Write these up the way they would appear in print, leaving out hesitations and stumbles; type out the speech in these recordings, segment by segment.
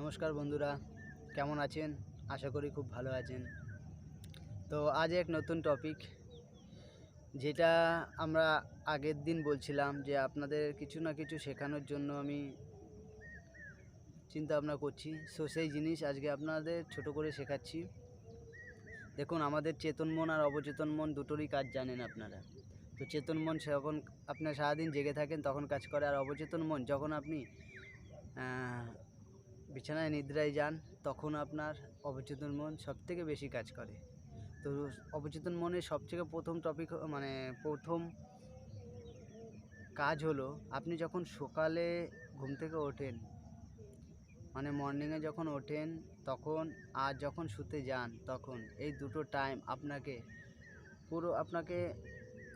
নমস্কার বন্ধুরা, কেমন আছেন? আশা করি খুব ভালো আছেন। তো আজ এক নতুন টপিক, যেটা আমরা আগের দিন বলছিলাম যে আপনাদের কিছু না কিছু শেখানোর জন্য আমি চিন্তা ভাবনা করছি। সেই জিনিস আজকে আপনাদের ছোট করে শেখাচ্ছি। দেখুন, আমাদের চেতন মন আর অবচেতন মন দুটোরই কাজ জানেন আপনারা। তো চেতন মন যখন আপনার সারাদিন জেগে থাকেন তখন কাজ করে, আর অবচেতন মন যখন আপনি বিছানায় নিদ্রায় যান তখন আপনার অবচেতন মন সবথেকে বেশি কাজ করে। তো অবচেতন মনের সবথেকে প্রথম টপিক প্রথম কাজ হলো, আপনি যখন সকালে ঘুম থেকে ওঠেন, মানে মর্নিংয়ে যখন ওঠেন তখন আর যখন শুতে যান তখন এই দুটো টাইম আপনাকে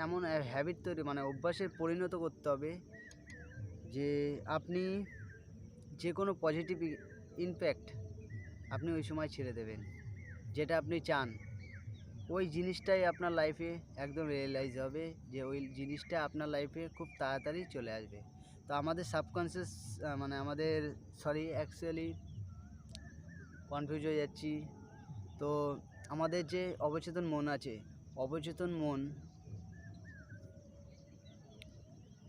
এমন হ্যাবিট তৈরি, মানে অভ্যাসে পরিণত করতে হবে যে আপনি যে কোনো পজিটিভ ইমপ্যাক্ট আপনি ওই সময় ছেড়ে দেবেন। যেটা আপনি চান ওই জিনিসটাই আপনার লাইফে একদম রিয়েলাইজ হবে, যে ওই জিনিসটা আপনার লাইফে খুব তাড়াতাড়ি চলে আসবে। তো আমাদের সাবকনসিয়াস অ্যাকচুয়ালি কনফিউজ হয়ে যাচ্ছি। তো আমাদের যে অবচেতন মন আছে, অবচেতন মন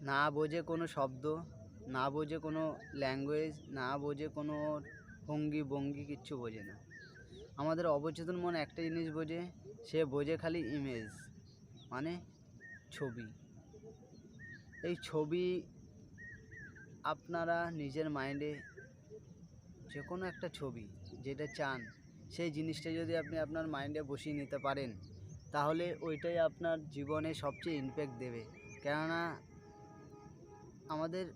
না বোঝে কোনো শব্দ, না বোঝে কোনো ল্যাঙ্গুয়েজ, না বোঝে কোনো ভঙ্গি ভঙ্গি কিচ্ছু বোঝে না। আমাদের অবচেতন মন একটা জিনিস বোঝে, সে বোঝে খালি ইমেজ, মানে ছবি। এই ছবি আপনারা নিজের মাইন্ডে যে কোনো একটা ছবি যেটা চান, সেই জিনিসটা যদি আপনি আপনার মাইন্ডে বসিয়ে নিতে পারেন, তাহলে ওইটাই আপনার জীবনে সবচেয়ে ইমপ্যাক্ট দেবে। কেননা আমাদের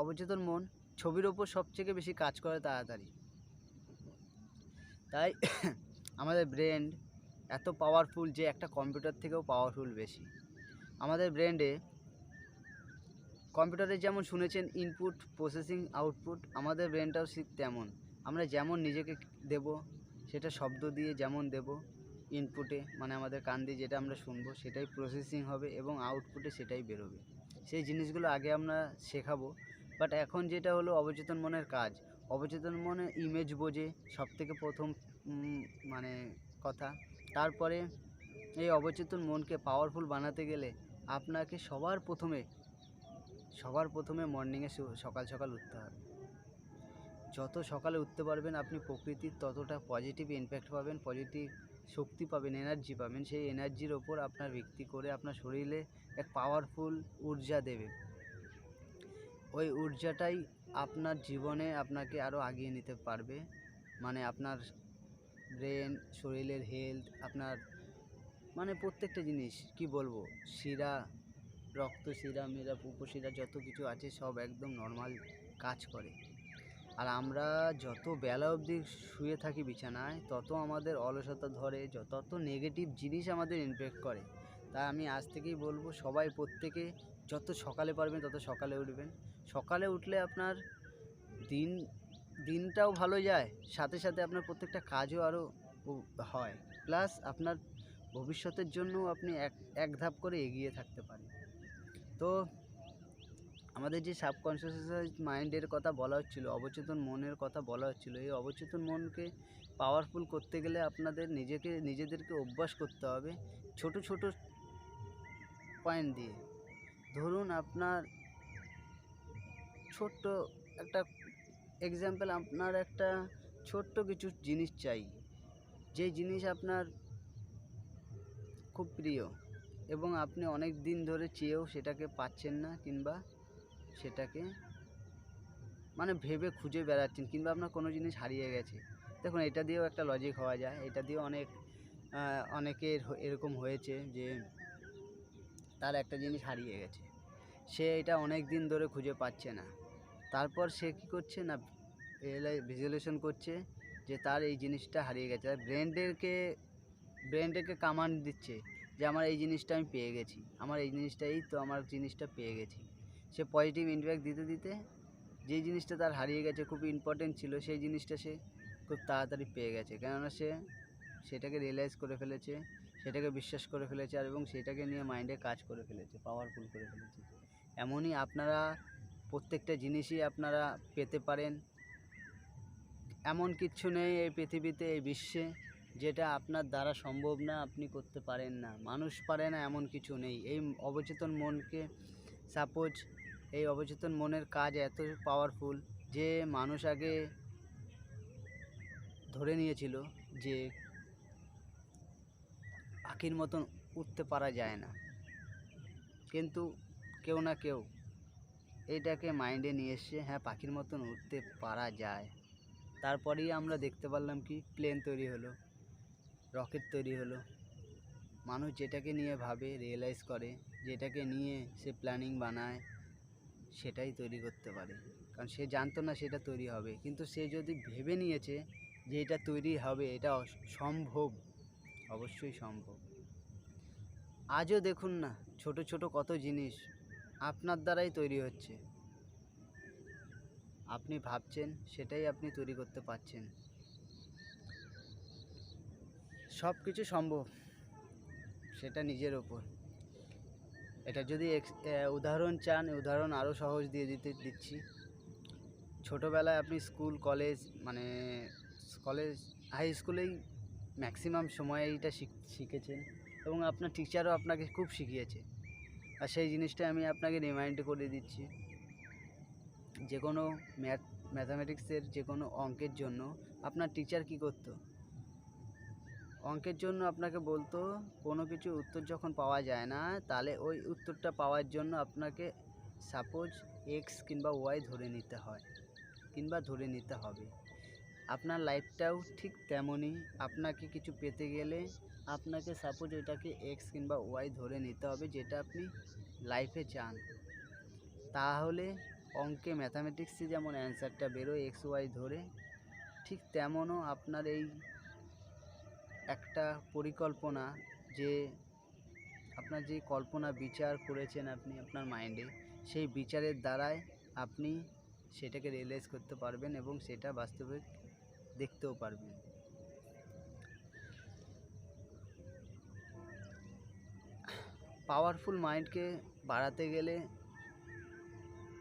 অবচেতন মন ছবির ওপর সবথেকে বেশি কাজ করে তাড়াতাড়ি। তাই আমাদের ব্রেন এত পাওয়ারফুল যে একটা কম্পিউটার থেকেও পাওয়ারফুল বেশি। আমাদের ব্রেনে, কম্পিউটারে যেমন শুনেছেন ইনপুট প্রসেসিং আউটপুট, আমাদের ব্রেনটাও ঠিক তেমন। আমরা যেমন নিজেকে দেব, সেটা শব্দ দিয়ে যেমন দেব ইনপুটে, মানে আমাদের কান দিয়ে যেটা আমরা শুনবো সেটাই প্রসেসিং হবে এবং আউটপুটে সেটাই বেরোবে। সেই জিনিসগুলো আগে আমরা শেখাবো। বাট এখন যেটা হলো অবচেতন মনের কাজ, অবচেতন মনে ইমেজ বোঝে সবথেকে প্রথম মানে কথা। তারপরে এই অবচেতন মনকে পাওয়ারফুল বানাতে গেলে আপনাকে সবার প্রথমে মর্নিংয়ে সকাল সকাল উঠতে হবে। যত সকালে উঠতে পারবেন আপনি প্রকৃতির ততটা পজিটিভ ইমপ্যাক্ট পাবেন, পজিটিভ শক্তি পাবেন, এনার্জি পাবেন। সেই এনার্জির ওপর আপনার ভিত্তি করে আপনার শরীরে এক পাওয়ারফুল ঊর্জা দেবে। ওই ঊর্জাটাই আপনার জীবনে আপনাকে আরও আগিয়ে নিতে পারবে। মানে আপনার ব্রেন, শরীরের হেলথ, আপনার মানে প্রত্যেকটা জিনিস কি বলবো, শিরা, রক্ত শিরা, মেরা, উপশিরা যত কিছু আছে সব একদম নর্মাল কাজ করে। আর আমরা যত বেলা অবধি শুয়ে থাকি বিছানায়, তত আমাদের অলসতা ধরে, তত নেগেটিভ জিনিস আমাদের ইমপ্যাক্ট করে। তাই আমি আজ থেকেই বলবো, সবাই প্রত্যেকে যত সকালে পারবেন তত সকালে উঠবেন। সকালে উঠলে আপনার দিনটাও ভালো যায়, সাথে সাথে আপনার প্রত্যেকটা কাজও আরও হয়, প্লাস আপনার ভবিষ্যতের জন্য আপনি এক ধাপ করে এগিয়ে থাকতে পারেন। তো আমাদের যে সাবকনসিয়াস মাইন্ডের কথা বলা হচ্ছিলো, অবচেতন মনের কথা বলা হচ্ছিলো, এই অবচেতন মনকে পাওয়ারফুল করতে গেলে আপনাদের নিজেদেরকে অভ্যাস করতে হবে ছোট ছোট পয়েন্ট দিয়ে। ধরুন আপনার ছোট্ট একটা এক্সাম্পল, আপনার একটা ছোট্ট কিছু জিনিস চাই, যে জিনিস আপনার খুব প্রিয় এবং আপনি অনেক দিন ধরে চেয়েও সেটাকে পাচ্ছেন না, কিংবা সেটাকে মানে ভেবে খুঁজে বেড়াচ্ছেন, কিংবা আপনার কোনো জিনিস হারিয়ে গেছে। দেখুন, এটা দিয়েও একটা লজিক হওয়া যায়, এটা দিয়েও অনেকের এরকম হয়েছে যে তার একটা জিনিস হারিয়ে গেছে, সে এটা অনেক দিন ধরে খুঁজে পাচ্ছে না। তারপর সে কী করছে না, ভিজুয়ালাইজেশন করছে যে তার এই জিনিসটা হারিয়ে গেছে। আর ব্রেনটাকে কমান্ড দিচ্ছে যে আমার এই জিনিসটা আমি পেয়ে গেছি, আমার এই জিনিসটা পেয়ে গেছি। সে পজিটিভ ইমপ্যাক্ট দিতে দিতে যেই জিনিসটা তার হারিয়ে গেছে, খুব ইম্পর্টেন্ট ছিল, সেই জিনিসটা সে খুব তাড়াতাড়ি পেয়ে গেছে। কেননা সে সেটাকে রিয়েলাইজ করে ফেলেছে, সেটাকে বিশ্বাস করে ফেলেছে, আর এবং সেটাকে নিয়ে মাইন্ডে কাজ করে ফেলেছে, পাওয়ারফুল করে ফেলেছে। এমনই আপনারা প্রত্যেকটা জিনিসই আপনারা পেতে পারেন এমন কিচ্ছু নেই এই পৃথিবীতে, এই বিশ্বে, যেটা আপনার দ্বারা সম্ভব না, আপনি করতে পারেন না। মানুষ পারে না এমন কিছু নেই। এই অবচেতন মনকে সাপোজ, এই অবচেতন মনের কাজ এত পাওয়ারফুল যে মানুষ আগে ধরে নিয়েছিল যে পাখির মতন উঠতে পারা যায় না, কিন্তু কেউ না কেউ এইটাকে মাইন্ডে নিয়ে এসছে, হ্যাঁ পাখির মতন উঠতে পারা যায়। তারপরেই আমরা দেখতে পারলাম কি প্লেন তৈরি হলো, রকেট তৈরি হলো। মানুষ যেটাকে নিয়ে ভাবে, রিয়েলাইজ করে, যেটাকে নিয়ে সে প্ল্যানিং বানায়, সেটাই তৈরি করতে পারে। কারণ সে জানতো না সেটা তৈরি হবে, কিন্তু সে যদি ভেবে নিয়েছে যে এটা তৈরি হবে, এটা সম্ভব, অবশ্যই সম্ভব। আজও দেখুন না, ছোট ছোট কত জিনিস আপনার দ্বারাই তৈরি হচ্ছে। আপনি ভাবছেন সেটাই আপনি তৈরি করতে পারছেন। সব কিছু সম্ভব, সেটা নিজের ওপর। এটা যদি উদাহরণ চান, উদাহরণ আরও সহজ দিয়ে দিচ্ছি। ছোটোবেলায় আপনি স্কুল কলেজ মানে কলেজ হাই স্কুলেই ম্যাক্সিমাম সময় এইটা শিখেছেন, এবং আপনার টিচারও আপনাকে খুব শিখিয়েছে। আর সেই জিনিসটা আমি আপনাকে রিমাইন্ড করে দিচ্ছি। যে কোনো ম্যাথামেটিক্সের যে কোনো অঙ্কের জন্য আপনার টিচার কী করতো? অঙ্কের জন্য আপনাকে বলতো কোনো কিছু উত্তর যখন পাওয়া যায় না, তাহলে ওই উত্তরটা পাওয়ার জন্য আপনাকে সাপোজ এক্স কিংবা ওয়াই ধরে নিতে হয়, কিংবা ধরে নিতে হবে। আপনার লাইফটাও ঠিক তেমনই। আপনাকে কিছু পেতে গেলে আপনাকে সাপোজ ওইটাকে এক্স কিংবা ওয়াই ধরে নিতে হবে, যেটা আপনি লাইফে চান। তাহলে অঙ্কে ম্যাথামেটিক্সে যেমন অ্যান্সারটা বেরোয় এক্স ওয়াই ধরে, ঠিক তেমনও আপনার এই একটা পরিকল্পনা, যে আপনার যে কল্পনা বিচার করেছেন আপনি আপনার মাইন্ডে, সেই বিচারের দ্বারাই আপনি সেটাকে রিয়েলাইজ করতে পারবেন এবং সেটা বাস্তবে দেখতেও পারবেন। পাওয়ারফুল মাইন্ডকে বাড়াতে গেলে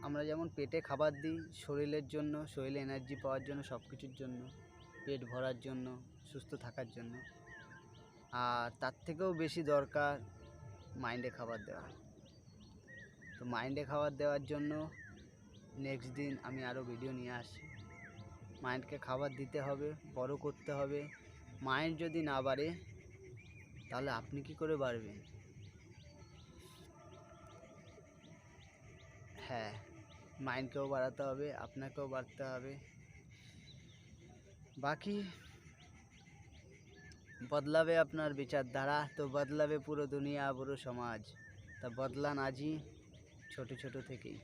আমরা যেমন পেটে খাবার দিই শরীরের জন্য, শরীরে এনার্জি পাওয়ার জন্য, সব কিছুর জন্য, পেট ভরার জন্য, সুস্থ থাকার জন্য, আর তার থেকেও বেশি দরকার মাইন্ডে খাবার দেওয়া। তো মাইন্ডে খাবার দেওয়ার জন্য নেক্সট দিন আমি আরও ভিডিও নিয়ে আসছি। মাইন্ডকে খাবার দিতে হবে, বড় করতে হবে। মাইন্ড যদি না বাড়ে তাহলে আপনি কি করে বাড়বেন? হ্যাঁ, মাইন্ডকেও বাড়াতে হবে, আপনাকেও বাড়তে হবে। বাকি বদলাবে আপনার বিচারধারা, তো বদলাবে পুরো দুনিয়া, পুরো সমাজ। তা বদলান আজই, ছোট ছোট থেকেই।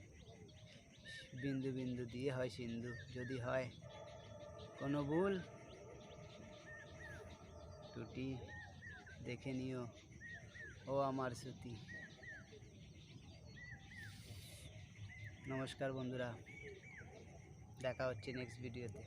বিন্দু বিন্দু দিয়ে হয় সিন্ধু। যদি হয় কোনো ভুল ত্রুটি, দেখে নিও ও আমার শ্রুতি। নমস্কার বন্ধুরা, দেখা হচ্ছে নেক্সট ভিডিওতে।